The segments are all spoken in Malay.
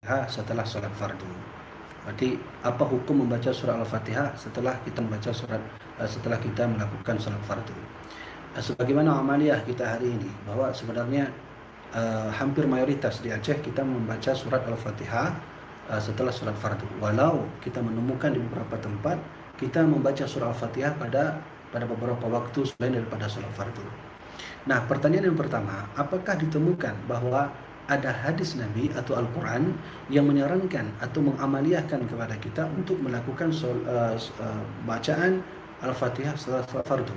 Al-Fatihah setelah solat fardu. Berarti apa hukum membaca surah Al-Fatihah setelah kita setelah kita melakukan solat fardu? Sebagaimana amaliyah kita hari ini, bahwa sebenarnya hampir mayoritas di Aceh kita membaca surat Al-Fatihah setelah solat fardu. Walau kita menemukan di beberapa tempat kita membaca surah Al-Fatihah pada beberapa waktu selain daripada solat fardu. Nah, pertanyaan yang pertama, apakah ditemukan bahwa ada hadis Nabi atau Al-Quran yang menyarankan atau mengamaliyahkan kepada kita untuk melakukan bacaan Al-Fatihah setelah salat fardu?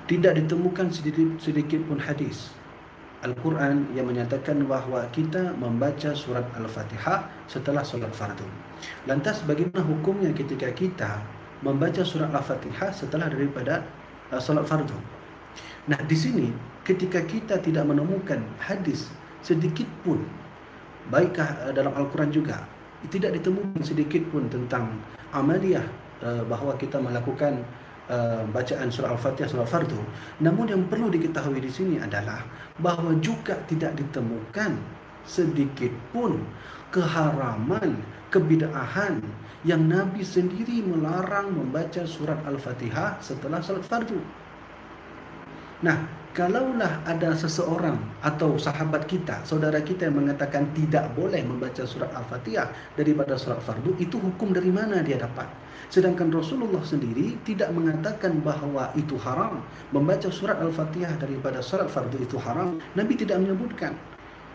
Tidak ditemukan sedikit pun hadis Al-Quran yang menyatakan bahawa kita membaca surat Al-Fatihah setelah solat fardu. Lantas bagaimana hukumnya ketika kita membaca surat Al-Fatihah setelah daripada solat fardu? Nah, di sini ketika kita tidak menemukan hadis sedikit pun, baikkah dalam Al-Quran juga, tidak ditemukan sedikit pun tentang amaliyah bahawa kita melakukan bacaan surah Al-Fatihah surah fardu. Namun yang perlu diketahui di sini adalah bahawa juga tidak ditemukan sedikit pun keharaman, kebid'ahan yang Nabi sendiri melarang membaca surat Al-Fatihah setelah salat fardu. Nah, kalaulah ada seseorang atau sahabat kita, saudara kita yang mengatakan tidak boleh membaca surat Al-Fatihah daripada surat fardu, itu hukum dari mana dia dapat? Sedangkan Rasulullah sendiri tidak mengatakan bahawa itu haram. Membaca surat Al-Fatihah daripada surat fardu itu haram. Nabi tidak menyebutkan.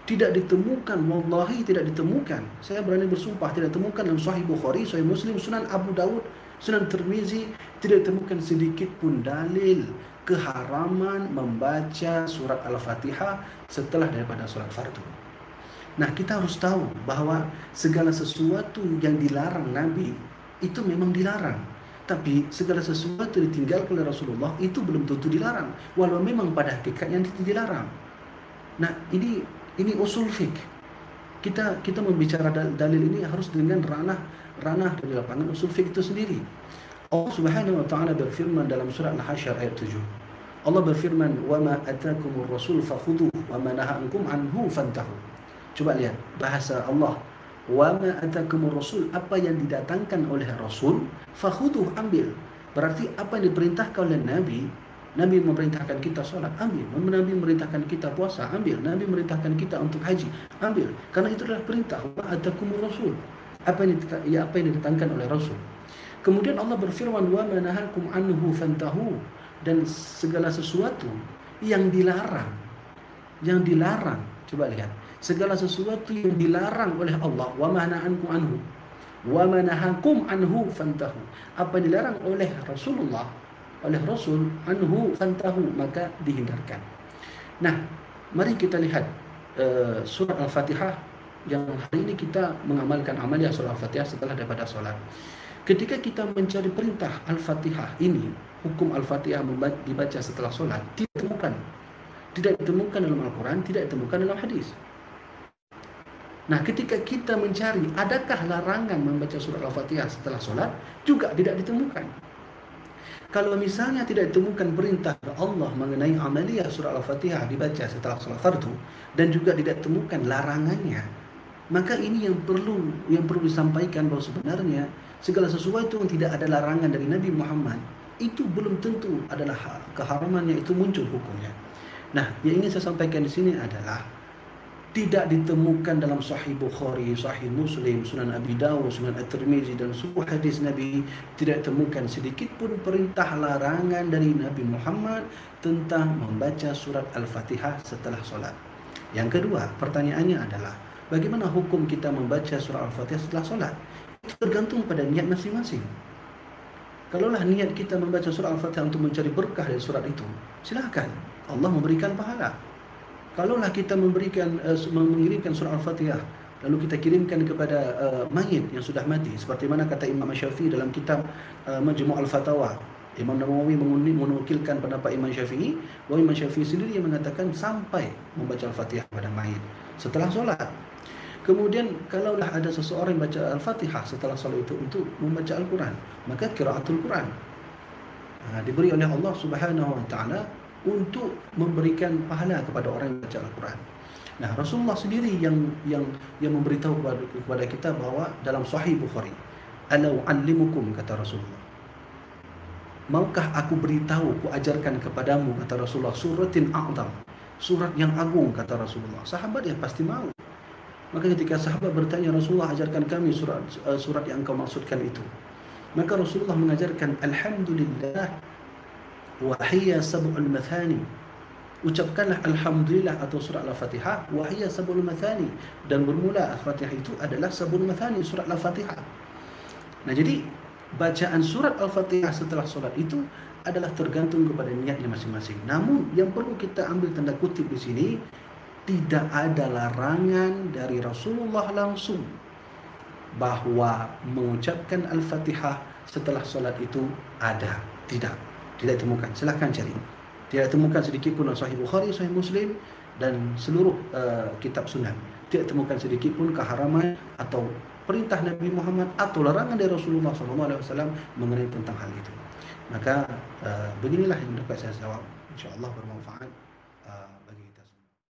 Tidak ditemukan, wallahi tidak ditemukan. Saya berani bersumpah tidak ditemukan dalam Sahih Bukhari, Sahih Muslim, Sunan Abu Dawud, Sunan Tirmizi, tidak ditemukan sedikit pun dalil keharaman membaca surat Al-Fatihah setelah daripada surat fardu. Nah, kita harus tahu bahawa segala sesuatu yang dilarang Nabi itu memang dilarang. Tapi segala sesuatu yang ditinggalkan oleh Rasulullah itu belum tentu dilarang, walau memang pada hakikatnya itu dilarang. Nah, ini usul fiqh. Kita membicara dalil ini harus dengan ranah dari lapangan usul fiqh itu sendiri. Allah Subhanahu wa taala berfirman dalam surah Al-Hasyr ayat 7. Allah berfirman, "Wa ma atakumur rasul fakhudhuhu wa ma nahakum anhu fantahu." Coba lihat bahasa Allah. Wa ma atakumur rasul, apa yang didatangkan oleh Rasul, fakhudhuhu, ambil. Berarti apa yang diperintahkan oleh Nabi, Nabi memerintahkan kita solat, ambil. Nabi memerintahkan kita puasa, ambil. Nabi memerintahkan kita untuk haji, ambil. Karena itu adalah perintah. Wa atakumur rasul. Apa yang didatangkan oleh Rasul. Kemudian Allah berfirman, wa ma nahakum anhu fantahu, dan segala sesuatu yang dilarang, coba lihat, segala sesuatu yang dilarang oleh Allah, wa ma nahakum anhu, wa ma nahakum anhu fantahu, apa yang dilarang oleh Rasulullah, oleh Rasul, anhu fantahu, maka dihindarkan. Nah, mari kita lihat surat Al-Fatihah yang hari ini kita mengamalkan amaliyah surah Al-Fatihah setelah daripada solat. Ketika kita mencari perintah Al-Fatihah ini, hukum Al-Fatihah dibaca setelah solat, tidak ditemukan dalam Al-Quran, tidak ditemukan dalam hadis. Nah, ketika kita mencari adakah larangan membaca surah Al-Fatihah setelah solat, juga tidak ditemukan. Kalau misalnya tidak ditemukan perintah Allah mengenai amaliyah surah Al-Fatihah dibaca setelah solat fardu, dan juga tidak ditemukan larangannya, maka ini yang perlu disampaikan bahawa sebenarnya segala sesuatu yang tidak ada larangan dari Nabi Muhammad itu belum tentu adalah keharamannya itu muncul hukumnya. Nah, yang ingin saya sampaikan di sini adalah tidak ditemukan dalam Sahih Bukhari, Sahih Muslim, Sunan Abi Dawud, Sunan At-Tirmizi dan seluruh hadis Nabi, tidak ditemukan sedikit pun perintah larangan dari Nabi Muhammad tentang membaca surat Al-Fatihah setelah solat. Yang kedua, pertanyaannya adalah bagaimana hukum kita membaca surah Al-Fatihah setelah solat? Itu tergantung pada niat masing-masing. Kalaulah niat kita membaca surah Al-Fatihah untuk mencari berkah dari surat itu, silakan, Allah memberikan pahala. Kalaulah kita mengirimkan surah Al-Fatihah, lalu kita kirimkan kepada mayit yang sudah mati, seperti mana kata Imam Syafi'i dalam kitab Majmu' Al-Fatawa. Imam Nawawi menukilkan pendapat Imam Syafi'i, bahawa Imam Syafi'i sendiri yang mengatakan sampai membaca Al-Fatihah pada mayit setelah solat. Kemudian kalaulah ada seseorang yang baca Al-Fatihah setelah solat itu untuk membaca Al-Quran, maka qiraatul Quran diberi oleh Allah Subhanahu wa taala untuk memberikan pahala kepada orang yang baca Al-Quran. Nah, Rasulullah sendiri yang memberitahu kepada kita bahwa dalam Sahih Bukhari, "Ala u'allimukum," kata Rasulullah. "Maukah aku beritahu, ku ajarkan kepadamu," kata Rasulullah, "suratin a'zam," surat yang agung, kata Rasulullah. Sahabat yang pasti mau. Maka ketika sahabat bertanya, "Rasulullah, ajarkan kami surat yang engkau maksudkan itu." Maka Rasulullah mengajarkan, "Alhamdulillah wa hiya sab'ul mathani." Ucapkanlah Alhamdulillah atau surat Al-Fatihah, wa hiya sab'ul mathani, dan bermula Al-Fatihah itu adalah sab'ul mathani, surat Al-Fatihah. Nah, jadi bacaan surat Al-Fatihah setelah solat itu adalah tergantung kepada niatnya masing-masing. Namun yang perlu kita ambil tanda kutip di sini, tidak ada larangan dari Rasulullah langsung bahwa mengucapkan Al-Fatihah setelah solat itu ada. Tidak temukan. Silahkan cari. Tidak temukan sedikit pun dalam Sahih Bukhari, Sahih Muslim, dan seluruh kitab sunan. Tidak temukan sedikit pun keharaman atau perintah Nabi Muhammad atau larangan dari Rasulullah SAW mengenai tentang hal itu. Maka beginilah yang dapat saya jawab. InsyaAllah bermanfaat bagi